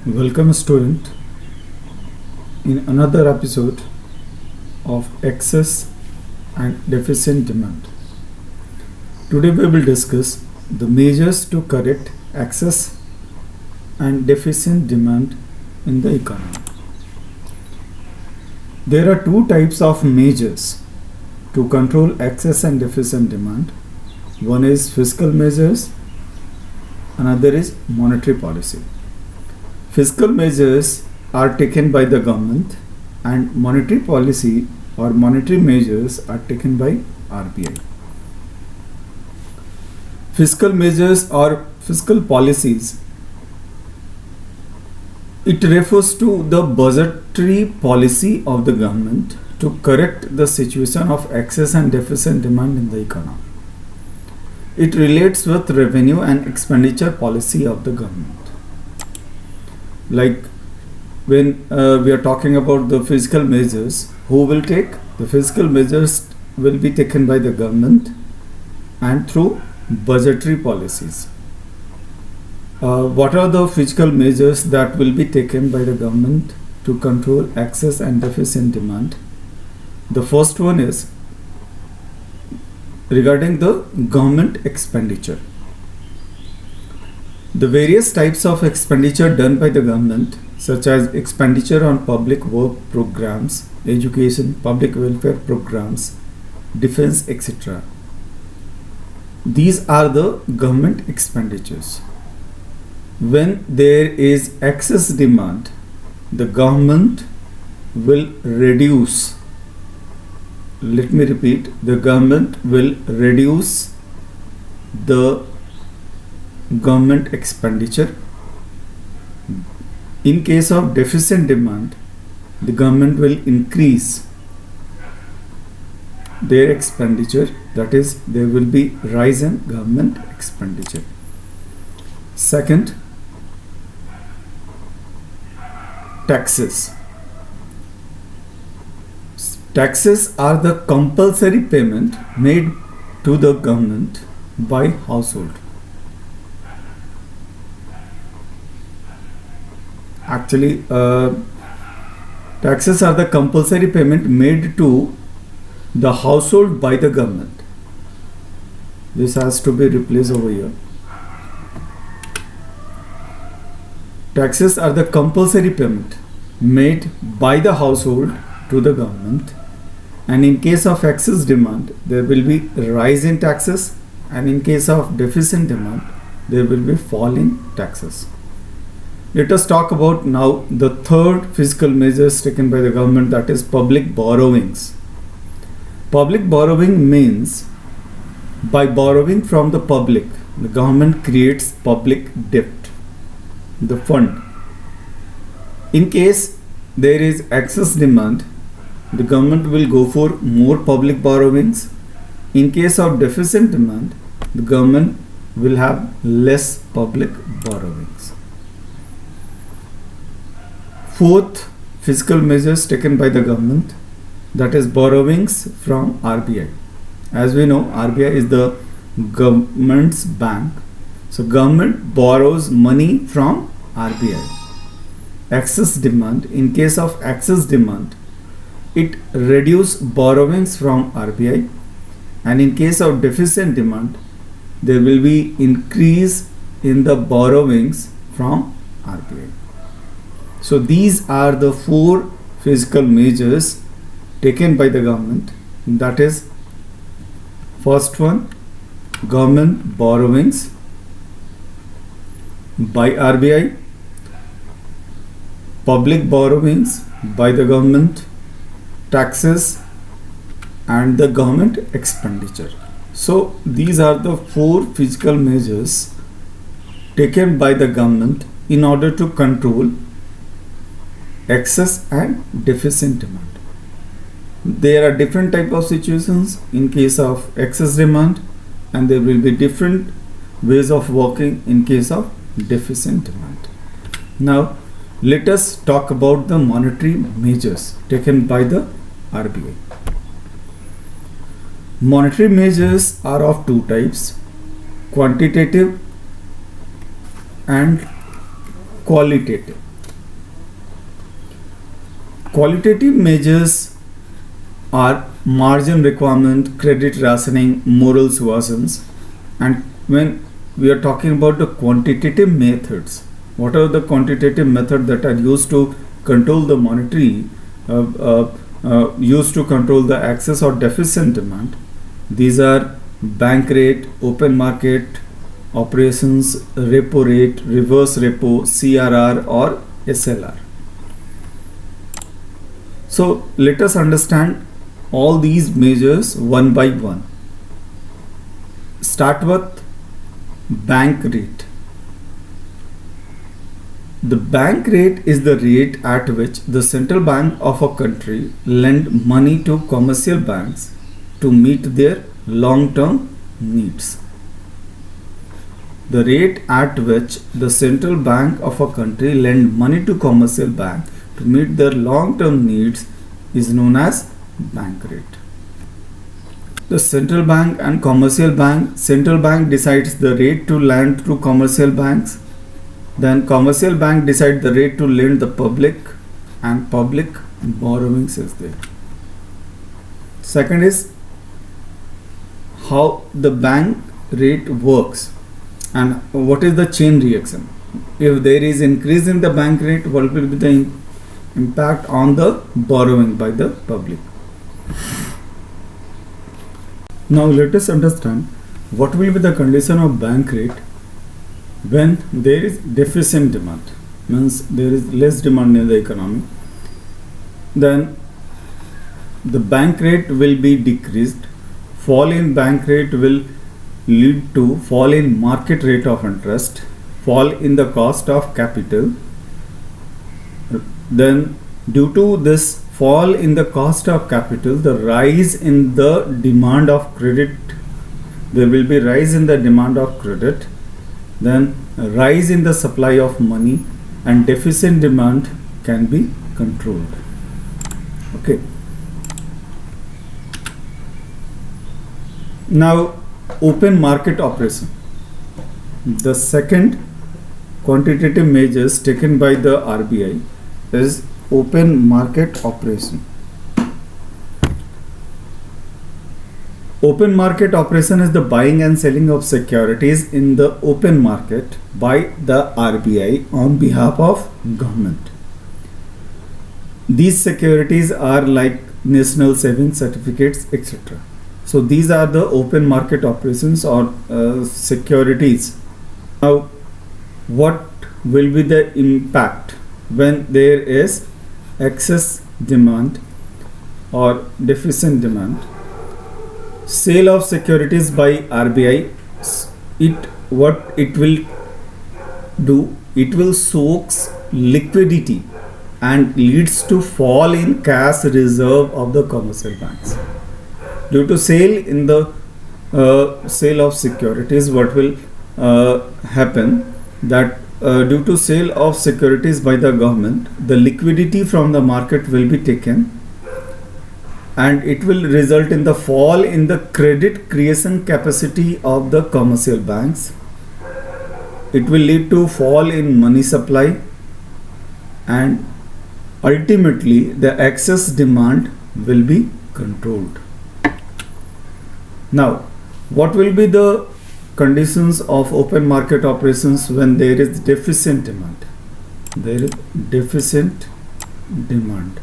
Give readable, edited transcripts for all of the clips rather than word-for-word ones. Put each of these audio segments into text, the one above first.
Welcome, student, in another episode of excess and deficient demand. Today, we will discuss the measures to correct excess and deficient demand in the economy. There are two types of measures to control excess and deficient demand. One is fiscal measures, another is monetary policy. Fiscal measures are taken by the government and monetary policy or monetary measures are taken by RBI. Fiscal measures or fiscal policies, it refers to the budgetary policy of the government to correct the situation of excess and deficient demand in the economy. It relates with revenue and expenditure policy of the government. Like when we are talking about the fiscal measures, who will take? The fiscal measures will be taken by the government and through budgetary policies. What are the fiscal measures that will be taken by the government to control excess and deficient demand? The first one is regarding the government expenditure. The various types of expenditure done by the government, such as expenditure on public work programs, education, public welfare programs, defense, etc. These are the government expenditures. When there is excess demand, the government will reduce. Let me repeat, the government will reduce the government expenditure. In case of deficient demand, the government will increase their expenditure, that is, there will be rise in government expenditure. Second, taxes. Taxes are the compulsory payment made to the government by household. Actually, taxes are the compulsory payment made to the household by the government. This has to be replaced over here. Taxes are the compulsory payment made by the household to the government, and in case of excess demand, there will be rise in taxes, and in case of deficient demand, there will be fall in taxes. Let us talk about now the third fiscal measures taken by the government, that is public borrowings. Public borrowing means by borrowing from the public, the government creates public debt, the fund. In case there is excess demand, the government will go for more public borrowings. In case of deficient demand, the government will have less public borrowings. Fourth fiscal measures taken by the government, that is borrowings from RBI. As we know, RBI is the government's bank. So government borrows money from RBI. Excess demand, in case of excess demand, it reduces borrowings from RBI, and in case of deficient demand, there will be increase in the borrowings from RBI. So these are the four fiscal measures taken by the government. That is, first one, government borrowings by RBI, public borrowings by the government, taxes, and the government expenditure. So these are the four fiscal measures taken by the government in order to control excess and deficient demand. There are different type of situations in case of excess demand, and there will be different ways of working in case of deficient demand. Now let us talk about the monetary measures taken by the RBI. Monetary measures are of two types: quantitative and qualitative. Qualitative measures are margin requirement, credit rationing, moral suasions. And when we are talking about the quantitative methods, what are the quantitative methods that are used to control the monetary, used to control the excess or deficient demand? These are bank rate, open market operations, repo rate, reverse repo, CRR or SLR. So let us understand all these measures one by one. Start with bank rate. The bank rate is the rate at which the central bank of a country lend money to commercial banks to meet their long-term needs. The rate at which the central bank of a country lend money to commercial bank to meet their long-term needs is known as bank rate. The central bank and commercial bank, central bank decides the rate to lend to commercial banks, then commercial bank decide the rate to lend the public, and public borrowings is there. Second is how the bank rate works and what is the chain reaction. If there is increase in the bank rate, what will be the impact on the borrowing by the public? Now let us understand what will be the condition of bank rate when there is deficient demand, means there is less demand in the economy. Then the bank rate will be decreased. Fall in bank rate will lead to fall in market rate of interest, fall in the cost of capital. Then due to this fall in the cost of capital, the rise in the demand of credit, there will be rise in the demand of credit, then rise in the supply of money, and deficient demand can be controlled. Okay. Now open market operation. The second quantitative measures taken by the RBI is open market operation. Open market operation is the buying and selling of securities in the open market by the RBI on behalf of government. These securities are like national savings certificates, etc. So these are the open market operations or securities. Now, what will be the impact when there is excess demand or deficient demand? Sale of securities by RBI, what it will do, it will soaks liquidity and leads to fall in cash reserve of the commercial banks. Due to sale in the sale of securities, what will happen that due to sale of securities by the government, the liquidity from the market will be taken and it will result in the fall in the credit creation capacity of the commercial banks. It will lead to fall in money supply and ultimately the excess demand will be controlled. Now, what will be the conditions of open market operations when there is deficient demand? There is deficient demand.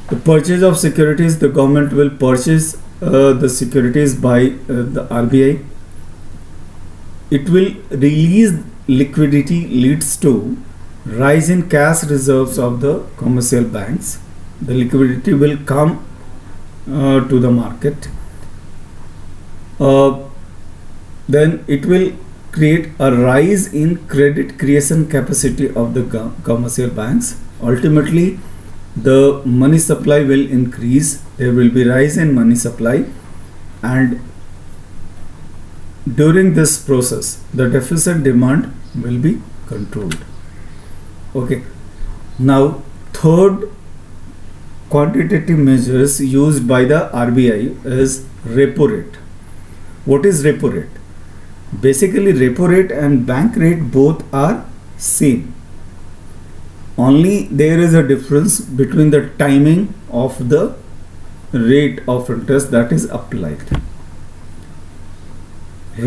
The purchase of securities, the government will purchase the securities by the RBI. It will release liquidity, leads to rise in cash reserves of the commercial banks. The liquidity will come to the market. Then it will create a rise in credit creation capacity of the commercial banks. Ultimately, the money supply will increase. There will be rise in money supply, and during this process, the deficit demand will be controlled. Okay. Now, third quantitative measures used by the RBI is repo rate. What is repo rate? Basically, repo rate and bank rate both are same. only there is a difference between the timing of the rate of interest that is applied.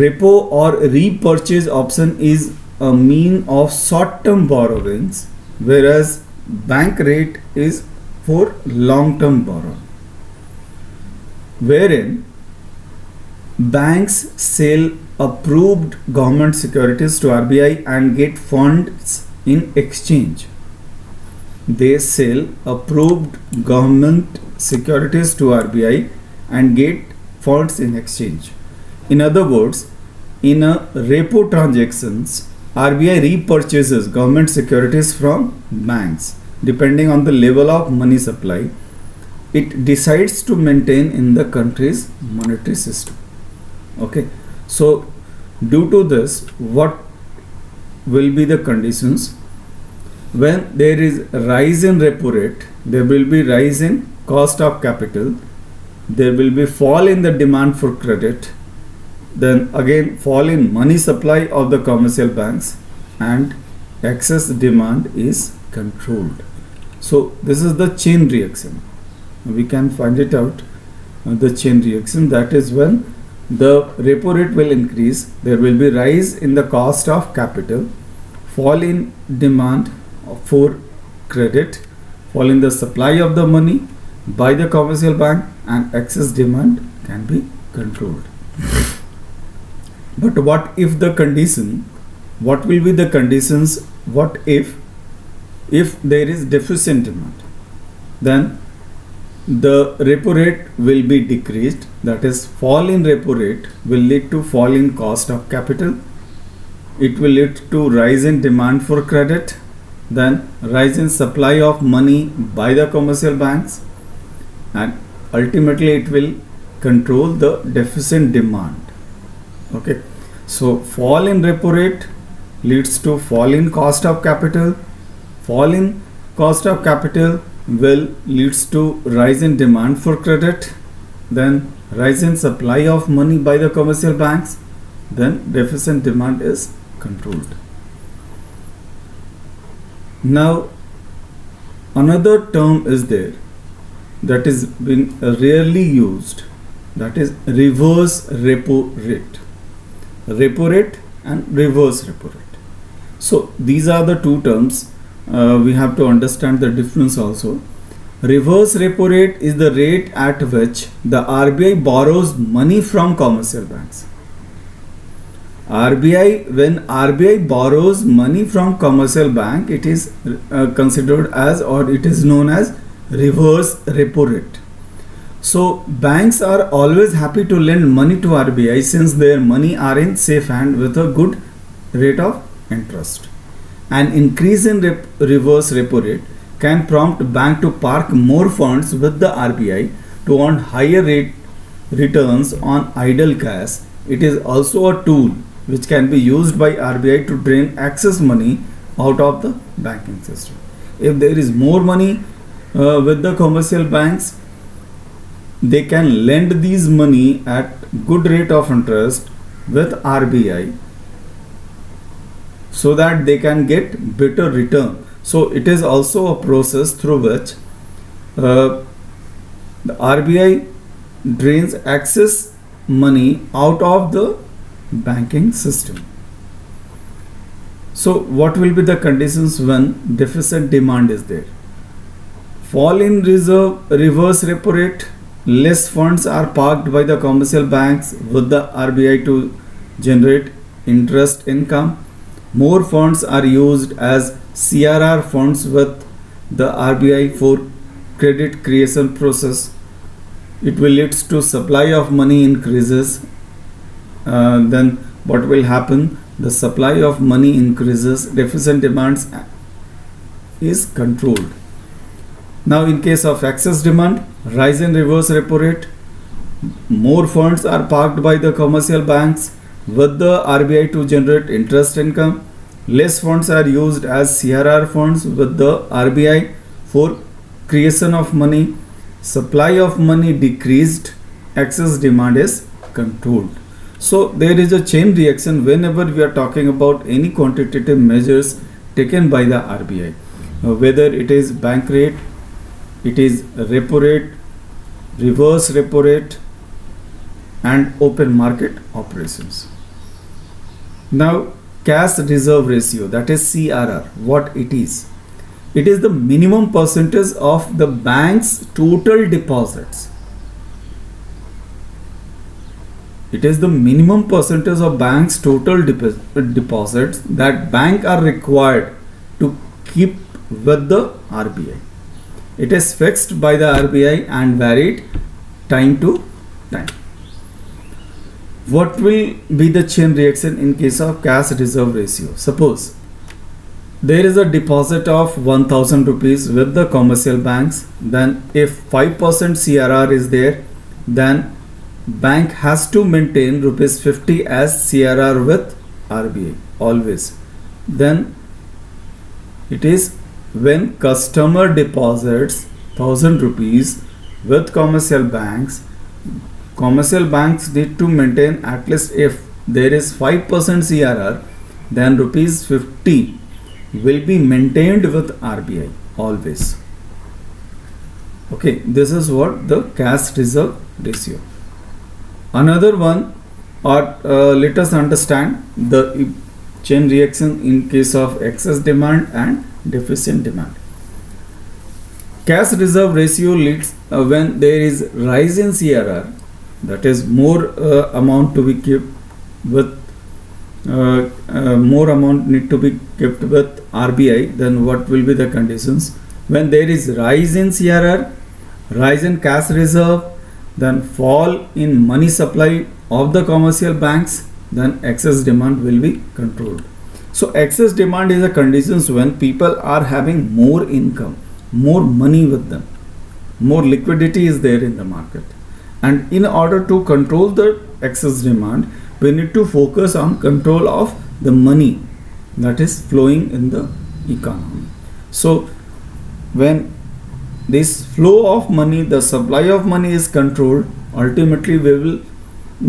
Repo or repurchase option is a mean of short-term borrowings, whereas bank rate is for long-term borrowing, wherein banks sell approved government securities to RBI and get funds in exchange. They sell approved government securities to RBI and get funds in exchange. In other words, in a repo transactions, RBI repurchases government securities from banks depending on the level of money supply it decides to maintain in the country's monetary system. Okay, so due to this, what will be the conditions? When there is rise in repo rate, there will be rise in cost of capital, there will be fall in the demand for credit, then again fall in money supply of the commercial banks, and excess demand is controlled. So this is the chain reaction. We can find it out, the chain reaction, that is when the repo rate will increase, there will be rise in the cost of capital, fall in demand for credit, fall in the supply of the money by the commercial bank, and excess demand can be controlled. But what if the condition, what will be the conditions, what if there is deficient demand? Then the repo rate will be decreased, that is fall in repo rate will lead to fall in cost of capital, it will lead to rise in demand for credit, then rise in supply of money by the commercial banks, and ultimately it will control the deficient demand. Okay, so fall in repo rate leads to fall in cost of capital, fall in cost of capital will leads to rise in demand for credit, then rise in supply of money by the commercial banks, then deficient demand is controlled. Now another term is there that is been rarely used, that is reverse repo rate. Repo rate and reverse repo rate. So these are the two terms. We have to understand the difference also. Reverse repo rate is the rate at which the RBI borrows money from commercial banks. When RBI borrows money from commercial bank, it is considered as, or it is known as, reverse repo rate. So banks are always happy to lend money to RBI since their money are in safe hand with a good rate of interest. An increase in reverse repo rate can prompt bank to park more funds with the RBI to earn higher rate returns on idle cash. It is also a tool which can be used by RBI to drain excess money out of the banking system. If there is more money with the commercial banks, they can lend these money at good rate of interest with RBI so that they can get better return. So it is also a process through which the RBI drains excess money out of the banking system. So what will be the conditions when deficit demand is there? Fall in reverse repo rate, less funds are parked by the commercial banks with the RBI to generate interest income. More funds are used as CRR funds with the RBI for credit creation process. It will lead to supply of money increases. Then what will happen? The supply of money increases, deficit demands is controlled. Now in case of excess demand, rise in reverse repo rate, more funds are parked by the commercial banks with the RBI to generate interest income. Less funds are used as CRR funds with the RBI for creation of money. Supply of money decreased, excess demand is controlled. So there is a chain reaction whenever we are talking about any quantitative measures taken by the RBI. whether it is bank rate, it is repo rate, reverse repo rate, and open market operations. Now, cash reserve ratio, that is CRR, what it is? It is the minimum percentage of the bank's total deposits. It is the minimum percentage of bank's total deposits that bank are required to keep with the RBI. It is fixed by the RBI and varied time to time. What will be the chain reaction in case of cash reserve ratio? Suppose there is a deposit of 1000 rupees with the commercial banks. Then if 5% CRR is there, then bank has to maintain rupees 50 as CRR with RBI always. Then it is when customer deposits 1000 rupees with commercial banks need to maintain at least, if there is 5% CRR, then rupees 50 will be maintained with RBI always. Okay, this is what the cash reserve ratio. Another one, or let us understand the chain reaction in case of excess demand and deficient demand. Cash reserve ratio leads when there is rise in CRR, that is more amount to be kept with more amount need to be kept with RBI. Then what will be the conditions? When there is rise in CRR, rise in cash reserve, then fall in money supply of the commercial banks, then excess demand will be controlled. So excess demand is a conditions when people are having more income, more money with them, more liquidity is there in the market. And in order to control the excess demand, we need to focus on control of the money that is flowing in the economy. So when this flow of money, the supply of money is controlled, ultimately we will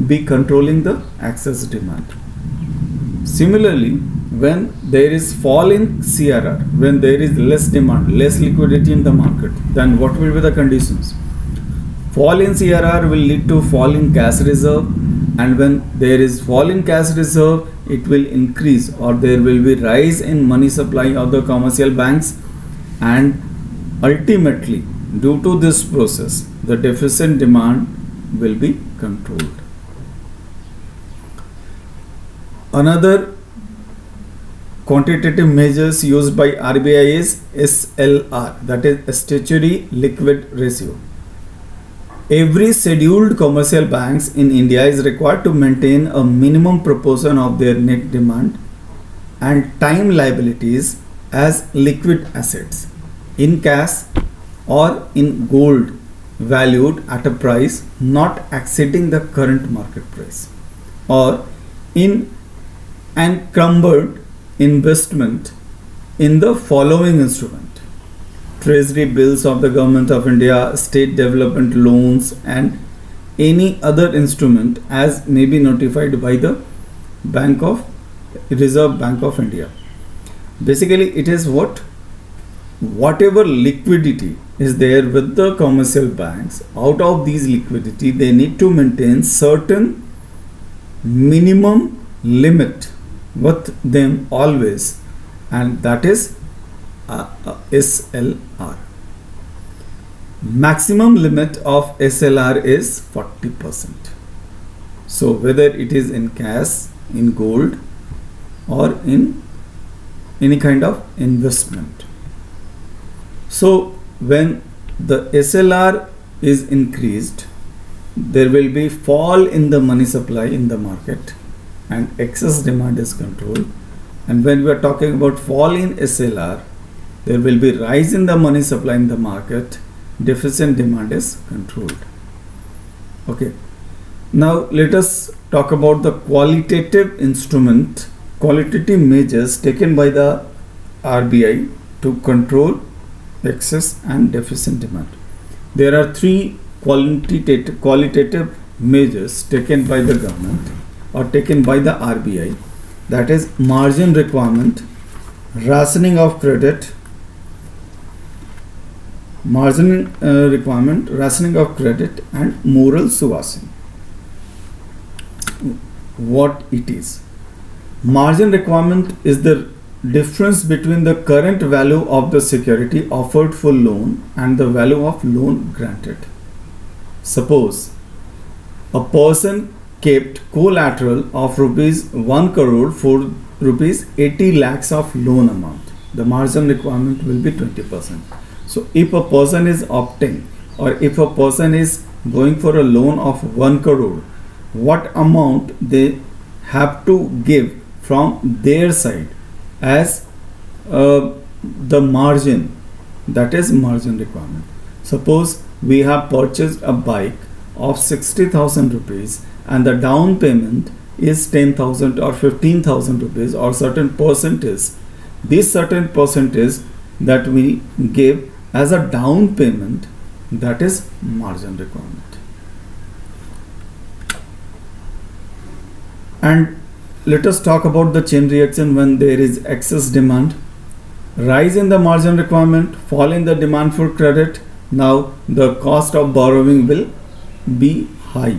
be controlling the excess demand. Similarly, when there is fall in CRR, when there is less demand, less liquidity in the market, then what will be the conditions? Fall in CRR will lead to fall in cash reserve, and when there is fall in cash reserve, it will increase, or there will be rise in money supply of the commercial banks, and ultimately due to this process the deficient demand will be controlled. Another quantitative measures used by RBI is SLR, that is statutory liquid ratio. Every scheduled commercial banks in India is required to maintain a minimum proportion of their net demand and time liabilities as liquid assets in cash or in gold valued at a price not exceeding the current market price, or in encumbered investment in the following instrument: treasury bills of the Government of India, state development loans, and any other instrument as may be notified by the Reserve Bank of India. Basically, it is whatever liquidity is there with the commercial banks, out of these liquidity they need to maintain certain minimum limit with them always, and that is SLR. Maximum limit of SLR is 40%. So whether it is in cash, in gold, or in any kind of investment. So when the SLR is increased, there will be fall in the money supply in the market and excess demand is controlled. And when we are talking about fall in SLR, there will be rise in the money supply in the market, deficient demand is controlled. Okay. Now let us talk about the qualitative measures taken by the RBI to control excess and deficient demand. There are three qualitative measures taken by the government or taken by the RBI, that is margin requirement, rationing of credit, margin requirement, rationing of credit, and moral suasion. What it is? Margin requirement is the difference between the current value of the security offered for loan and the value of loan granted. Suppose a person kept collateral of rupees 1 crore for rupees 80 lakhs of loan amount. The margin requirement will be 20%. So if a person is opting, or if a person is going for a loan of 1 crore, what amount they have to give from their side as the margin, that is margin requirement. Suppose we have purchased a bike of 60,000 rupees and the down payment is 10,000 or 15,000 rupees or certain percentage. This certain percentage that we give as a down payment, that is margin requirement. And let us talk about the chain reaction when there is excess demand. Rise in the margin requirement, fall in the demand for credit. Now the cost of borrowing will be high.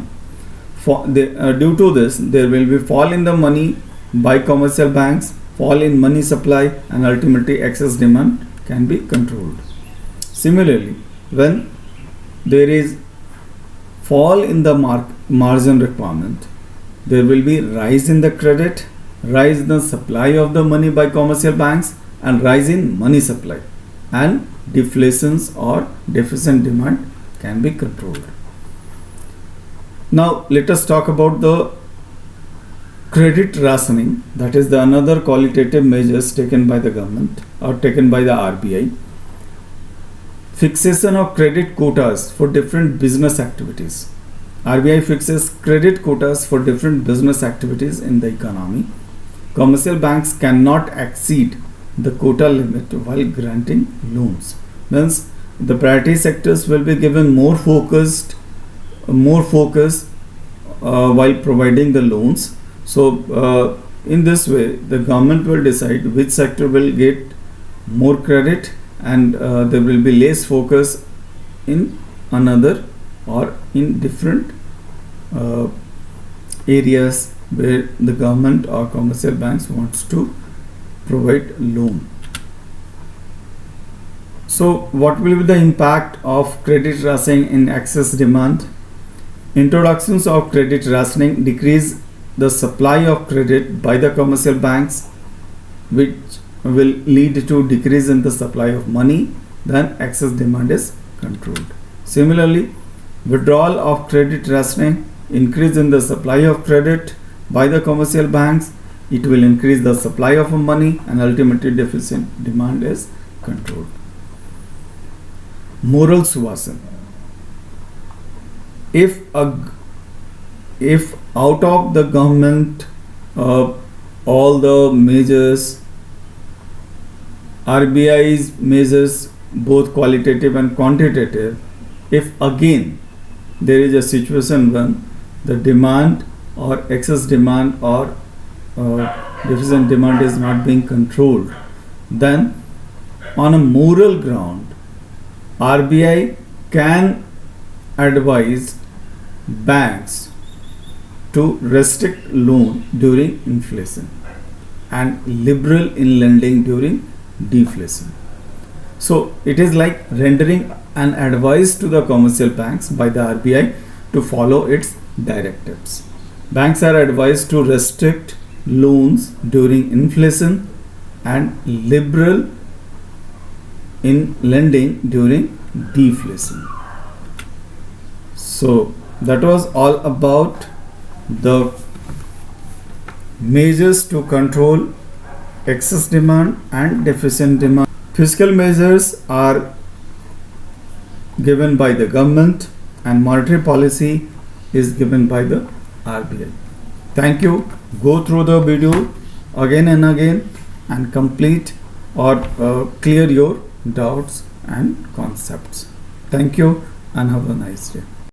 Due to this, there will be fall in the money by commercial banks, fall in money supply, and ultimately excess demand can be controlled. Similarly, when there is fall in the margin requirement, there will be rise in the credit, rise in the supply of the money by commercial banks, and rise in money supply, and deflations or deficient demand can be controlled. Now let us talk about the credit rationing, that is the another qualitative measures taken by the government or taken by the RBI. Fixation of credit quotas for different business activities. RBI fixes credit quotas for different business activities in the economy. Commercial banks cannot exceed the quota limit while granting loans. Means the priority sectors will be given more focus while providing the loans. So in this way, the government will decide which sector will get more credit, and there will be less focus in another or in different areas where the government or commercial banks wants to provide loan. So what will be the impact of credit rationing in excess demand? Introductions of credit rationing decrease the supply of credit by the commercial banks, which will lead to decrease in the supply of money. Then excess demand is controlled. Similarly, withdrawal of credit rationing increase in the supply of credit by the commercial banks. It will increase the supply of money, and ultimately deficient demand is controlled. Moral suasion. If out of the government all the measures, RBI's measures, both qualitative and quantitative, if again there is a situation when the demand or excess demand or deficient demand is not being controlled, then on a moral ground, RBI can advise banks to restrict loan during inflation and liberal in lending during deflation. So it is like rendering an advice to the commercial banks by the RBI to follow its directives. Banks are advised to restrict loans during inflation and liberal in lending during deflation. So that was all about the measures to control excess demand and deficient demand. Fiscal measures are given by the government and monetary policy is given by the RBI. Thank you. Go through the video again and again and complete or clear your doubts and concepts. Thank you and have a nice day.